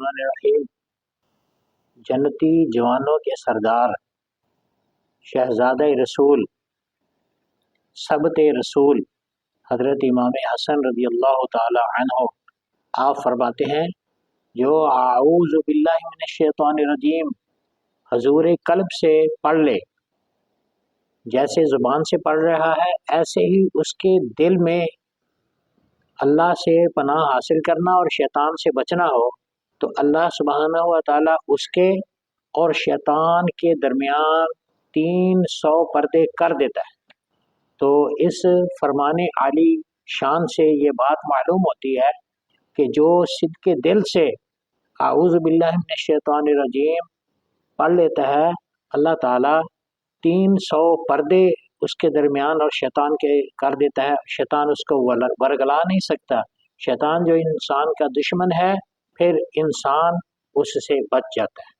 बिस्मिल्लाहिर्रहमानिर्रहीम। जन्नती जवानों के सरदार शहजादा रसूल सबते रसूल हज़रत इमाम हसन रज़ी अल्लाह ताला अन्हु आप फरमाते हैं, जो आऊज़ु बिल्लाहि मिनश शैतानिर रजीम हजूर कल्ब से पढ़ ले, जैसे ज़ुबान से पढ़ रहा है ऐसे ही उसके दिल में अल्लाह से पनाह हासिल करना और शैतान से बचना हो, तो अल्लाह सुब्हानहू व तआला उसके और शैतान के दरमियान 300 पर्दे कर देता है। तो इस फरमाने आली शान से ये बात मालूम होती है कि जो सिद्के दिल से आऊज़ु बिल्लाहि मिनश शैतानिर रजीम पढ़ लेता है, अल्लाह ताला 300 पर्दे उसके दरमियान और शैतान के कर देता है। शैतान उसको बरगला नहीं सकता। शैतान जो इंसान का दुश्मन है, फिर इंसान उससे बच जाता है।